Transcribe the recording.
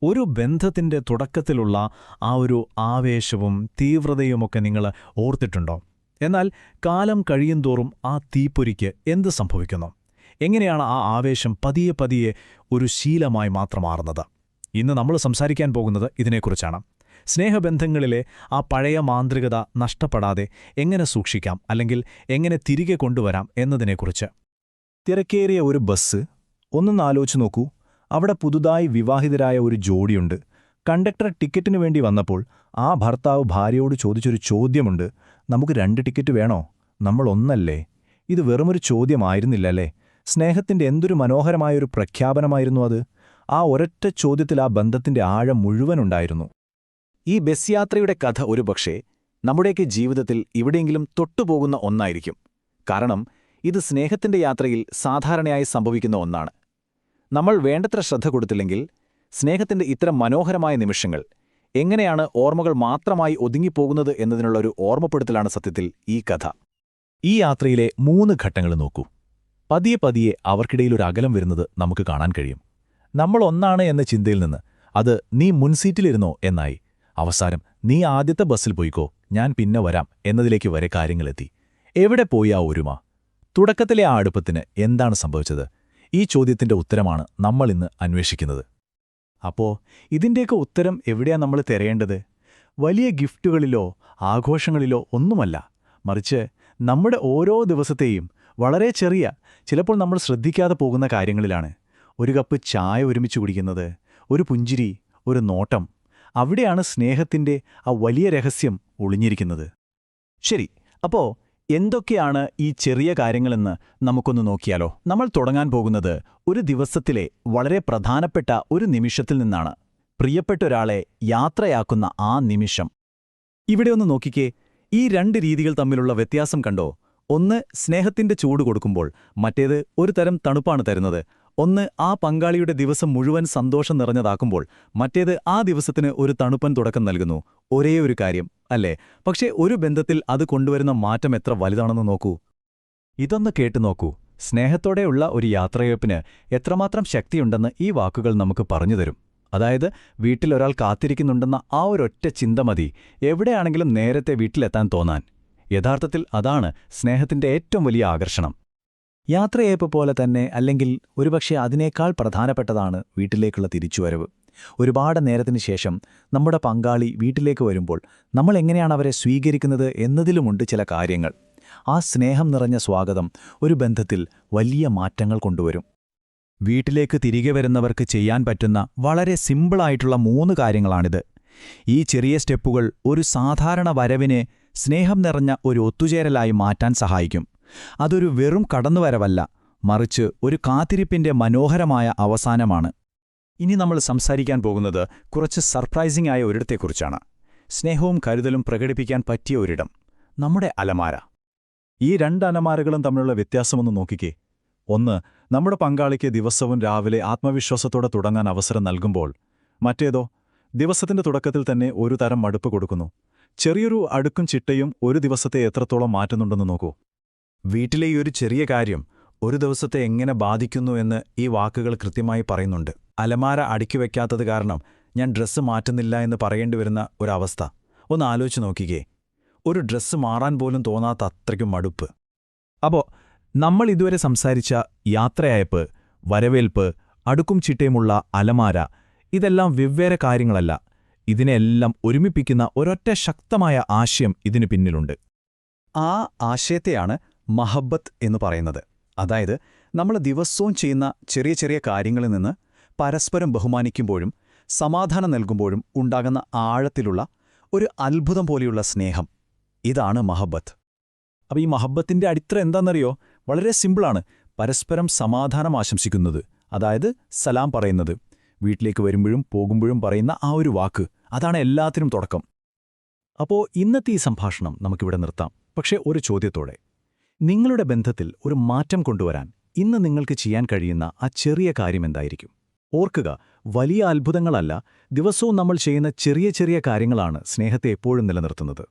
ഒരു ബന്ധത്തിന്റെ തുടക്കത്തിലുള്ള ആ ഒരു ആവേശവും തീവ്രതയുമൊക്കെ നിങ്ങൾ ഓർത്തിട്ടുണ്ടോ? എന്നാൽ കാലം കഴിയുന്തോറും ആ തീപ്പൊരിക്ക് എന്ത് സംഭവിക്കുന്നു? എങ്ങനെയാണ് ആ ആവേശം പതിയെ പതിയെ ഒരു ശീലമായി മാത്രം മാറുന്നത്? ഇന്ന് നമ്മൾ സംസാരിക്കാൻ പോകുന്നത് ഇതിനെക്കുറിച്ചാണ്. സ്നേഹബന്ധങ്ങളിലെ ആ പഴയ മാന്ത്രികത നഷ്ടപ്പെടാതെ എങ്ങനെ സൂക്ഷിക്കാം, അല്ലെങ്കിൽ എങ്ങനെ തിരികെ കൊണ്ടുവരാം എന്നതിനെക്കുറിച്ച്. തിരക്കേറിയ ഒരു ബസ്. ഒന്നൊന്നാലോചിച്ചു നോക്കൂ. അവിടെ പുതുതായി വിവാഹിതരായ ഒരു ജോഡിയുണ്ട്. കണ്ടക്ടർ ടിക്കറ്റിനു വേണ്ടി വന്നപ്പോൾ ആ ഭർത്താവ് ഭാര്യയോട് ചോദിച്ചൊരു ചോദ്യമുണ്ട്: നമുക്ക് 2 ടിക്കറ്റ് വേണോ? നമ്മൾ ഒന്നല്ലേ? ഇത് വെറുമൊരു ചോദ്യമായിരുന്നില്ലല്ലേ? സ്നേഹത്തിന്റെ എന്തൊരു മനോഹരമായൊരു പ്രഖ്യാപനമായിരുന്നു അത്! ആ ഒരൊറ്റ ചോദ്യത്തിൽ ആ ബന്ധത്തിന്റെ ആഴം മുഴുവനുണ്ടായിരുന്നു. ഈ ബസ് യാത്രയുടെ കഥ ഒരുപക്ഷേ നമ്മുടെയൊക്കെ ജീവിതത്തിൽ എവിടെയെങ്കിലും തൊട്ടുപോകുന്ന ഒന്നായിരിക്കും. കാരണം ഇത് സ്നേഹത്തിന്റെ യാത്രയിൽ സാധാരണയായി സംഭവിക്കുന്ന ഒന്നാണ്. നമ്മൾ വേണ്ടത്ര ശ്രദ്ധ കൊടുത്തില്ലെങ്കിൽ സ്നേഹത്തിന്റെ ഇത്തരം മനോഹരമായ നിമിഷങ്ങൾ എങ്ങനെയാണ് ഓർമ്മകൾ മാത്രമായി ഒതുങ്ങിപ്പോകുന്നത് എന്നതിനുള്ള ഒരു ഓർമ്മപ്പെടുത്തലാണ് സത്യത്തിൽ ഈ കഥ. ഈ യാത്രയിലെ 3 ഘട്ടങ്ങൾ നോക്കൂ. പതിയെ പതിയെ അവർക്കിടയിലൊരു അകലം വരുന്നത് നമുക്ക് കാണാൻ കഴിയും. നമ്മൾ ഒന്നാണ് എന്ന ചിന്തയിൽ നിന്ന് അത് നീ മുൻസീറ്റിലിരുന്നോ എന്നായി. അവസാനം നീ ആദ്യത്തെ ബസ്സിൽ പോയിക്കോ, ഞാൻ പിന്നെ വരാം എന്നതിലേക്ക് വരെ കാര്യങ്ങളെത്തി. എവിടെ പോയി ആ ഒരുമ? തുടക്കത്തിലെ ആ അടുപ്പത്തിന് എന്താണ് സംഭവിച്ചത്? ഈ ചോദ്യത്തിന്റെ ഉത്തരമാണ് നമ്മൾ ഇന്ന് അന്വേഷിക്കുന്നത്. അപ്പോ ഇതിന്റെയൊക്കെ ഉത്തരം എവിടെയാ നമ്മൾ തിരയേണ്ടത്? വലിയ ഗിഫ്റ്റുകളിലോ ആഘോഷങ്ങളിലോ ഒന്നുമല്ല, മറിച്ച് നമ്മുടെ ഓരോ ദിവസത്തെയും വളരെ ചെറിയ, ചിലപ്പോൾ നമ്മൾ ശ്രദ്ധിക്കാതെ പോകുന്ന കാര്യങ്ങളിലാണ്. ഒരു കപ്പ് ചായ ഒരുമിച്ച് കുടിക്കുന്നത്, ഒരു പുഞ്ചിരി, ഒരു നോട്ടം. അവിടെയാണ് സ്നേഹത്തിന്റെ ആ വലിയ രഹസ്യം ഒളിഞ്ഞിരിക്കുന്നത്. ശരി, അപ്പോ എന്തൊക്കെയാണ് ഈ ചെറിയ കാര്യങ്ങളെന്ന് നമുക്കൊന്ന് നോക്കിയാലോ? നമ്മൾ തുടങ്ങാൻ പോകുന്നത് ഒരു ദിവസത്തിലെ വളരെ പ്രധാനപ്പെട്ട ഒരു നിമിഷത്തിൽ നിന്നാണ്. പ്രിയപ്പെട്ട ഒരാളെ യാത്രയാക്കുന്ന ആ നിമിഷം. ഇവിടെ ഒന്ന് നോക്കിക്കേ, ഈ 2 രീതികൾ തമ്മിലുള്ള വ്യത്യാസം കണ്ടോ? ഒന്ന് സ്നേഹത്തിന്റെ ചൂട് കൊടുക്കുമ്പോൾ, മറ്റേത് ഒരു തരം തണുപ്പാണ് തരുന്നത്. ഒന്ന് ആ പങ്കാളിയുടെ ദിവസം മുഴുവൻ സന്തോഷം നിറഞ്ഞതാക്കുമ്പോൾ, മറ്റേത് ആ ദിവസത്തിന് ഒരു തണുപ്പൻ തുടക്കം നൽകുന്നു. ഒരേ ഒരു കാര്യം അല്ലേ? പക്ഷേ ഒരു ബന്ധത്തിൽ അത് കൊണ്ടുവരുന്ന മാറ്റം എത്ര വലുതാണെന്ന് നോക്കൂ. ഇതൊന്ന് കേട്ടു നോക്കൂ. സ്നേഹത്തോടെയുള്ള ഒരു യാത്രയപ്പിന് എത്രമാത്രം ശക്തിയുണ്ടെന്ന് ഈ വാക്കുകൾ നമുക്ക് പറഞ്ഞുതരും. അതായത്, വീട്ടിലൊരാൾ കാത്തിരിക്കുന്നുണ്ടെന്ന ആ ഒരൊറ്റ ചിന്ത മതി എവിടെയാണെങ്കിലും നേരത്തെ വീട്ടിലെത്താൻ തോന്നാൻ. യഥാർത്ഥത്തിൽ അതാണ് സ്നേഹത്തിന്റെ ഏറ്റവും വലിയ ആകർഷണം. യാത്രയയപ്പ് പോലെ തന്നെ, അല്ലെങ്കിൽ ഒരുപക്ഷെ അതിനേക്കാൾ പ്രധാനപ്പെട്ടതാണ് വീട്ടിലേക്കുള്ള തിരിച്ചുവരവ്. ഒരുപാട് നേരത്തിനു ശേഷം നമ്മുടെ പങ്കാളി വീട്ടിലേക്ക് വരുമ്പോൾ നമ്മൾ എങ്ങനെയാണ് അവരെ സ്വീകരിക്കുന്നത് എന്നതിലുമുണ്ട് ചില കാര്യങ്ങൾ. ആ സ്നേഹം നിറഞ്ഞ സ്വാഗതം ഒരു ബന്ധത്തിൽ വലിയ മാറ്റങ്ങൾ കൊണ്ടുവരും. വീട്ടിലേക്ക് തിരികെ വരുന്നവർക്ക് ചെയ്യാൻ പറ്റുന്ന വളരെ സിമ്പിളായിട്ടുള്ള 3 കാര്യങ്ങളാണിത്. ഈ ചെറിയ സ്റ്റെപ്പുകൾ ഒരു സാധാരണ വരവിനെ സ്നേഹം നിറഞ്ഞ ഒരു ഒത്തുചേരലായി മാറ്റാൻ സഹായിക്കും. അതൊരു വെറും കടന്നുവരവല്ല, മറിച്ച് ഒരു കാത്തിരിപ്പിന്റെ മനോഹരമായ അവസാനമാണ്. ഇനി നമ്മൾ സംസാരിക്കാൻ പോകുന്നത് കുറച്ച് സർപ്രൈസിംഗ് ആയ ഒരിടത്തെക്കുറിച്ചാണ്. സ്നേഹവും കരുതലും പ്രകടിപ്പിക്കാൻ പറ്റിയ ഒരിടം, നമ്മുടെ അലമാര. ഈ 2 അലമാരകളും തമ്മിലുള്ള വ്യത്യാസമൊന്ന് നോക്കിക്കേ. ഒന്ന്, നമ്മുടെ പങ്കാളിക്ക് ദിവസവും രാവിലെ ആത്മവിശ്വാസത്തോടെ തുടങ്ങാൻ അവസരം നൽകുമ്പോൾ, മറ്റേതോ ദിവസത്തിന്റെ തുടക്കത്തിൽ തന്നെ ഒരു തരം മടുപ്പ് കൊടുക്കുന്നു. ചെറിയൊരു അടുക്കും ചിട്ടയും ഒരു ദിവസത്തെ എത്രത്തോളം മാറ്റുന്നുണ്ടെന്ന് നോക്കൂ. വീട്ടിലെ ഈ ഒരു ചെറിയ കാര്യം ഒരു ദിവസത്തെ എങ്ങനെ ബാധിക്കുന്നു എന്ന് ഈ വാക്കുകൾ കൃത്യമായി പറയുന്നുണ്ട്. അലമാര അടുക്കി വയ്ക്കാത്തത് കാരണം ഞാൻ ഡ്രസ്സ് മാറ്റുന്നില്ല എന്ന് പറയേണ്ടി വരുന്ന ഒരവസ്ഥ ഒന്ന് ആലോചിച്ച് നോക്കിക്കേ. ഒരു ഡ്രസ്സ് മാറാൻ പോലും തോന്നാത്ത അത്രയ്ക്കും മടുപ്പ്. അപ്പോൾ നമ്മൾ ഇതുവരെ സംസാരിച്ച യാത്രയയപ്പ്, വരവേൽപ്പ്, അടുക്കും ചിട്ടയുമുള്ള അലമാര, ഇതെല്ലാം വെവ്വേറെ കാര്യങ്ങളല്ല. ഇതിനെല്ലാം ഒരുമിപ്പിക്കുന്ന ഒരൊറ്റ ശക്തമായ ആശയം ഇതിനു പിന്നിലുണ്ട്. ആ ആശയത്തെയാണ് മഹബത്ത് എന്ന് പറയുന്നത്. അതായത്, നമ്മൾ ദിവസവും ചെയ്യുന്ന ചെറിയ ചെറിയ കാര്യങ്ങളിൽ നിന്ന് പരസ്പരം ബഹുമാനിക്കുമ്പോഴും സമാധാനം നൽകുമ്പോഴും ഉണ്ടാകുന്ന ആഴത്തിലുള്ള ഒരു അത്ഭുതം പോലെയുള്ള സ്നേഹം, ഇതാണ് മഹബത്ത്. അപ്പോൾ ഈ മഹബത്തിന്റെ അടിത്തറ എന്താണെന്നറിയോ? വളരെ സിമ്പിളാണ്. പരസ്പരം സമാധാനം ആശംസിക്കുന്നത്, അതായത് സലാം പറയുന്നത്. വീട്ടിലേക്ക് വരുമ്പോഴും പോകുമ്പോഴും പറയുന്ന ആ ഒരു വാക്ക്, അതാണ് എല്ലാത്തിനും തുടക്കം. അപ്പോൾ ഇന്നത്തെ ഈ സംഭാഷണം നമുക്കിവിടെ നിർത്താം. പക്ഷേ ഒരു ചോദ്യത്തോടെ, നിങ്ങളുടെ ബന്ധത്തിൽ ഒരു മാറ്റം കൊണ്ടുവരാൻ ഇന്ന് നിങ്ങൾക്ക് ചെയ്യാൻ കഴിയുന്ന ആ ചെറിയ കാര്യം എന്തായിരിക്കും? ഓർക്കുക, വലിയ അത്ഭുതങ്ങളല്ല, ദിവസവും നമ്മൾ ചെയ്യുന്ന ചെറിയ ചെറിയ കാര്യങ്ങളാണ് സ്നേഹത്തെ എപ്പോഴും നിലനിർത്തുന്നത്.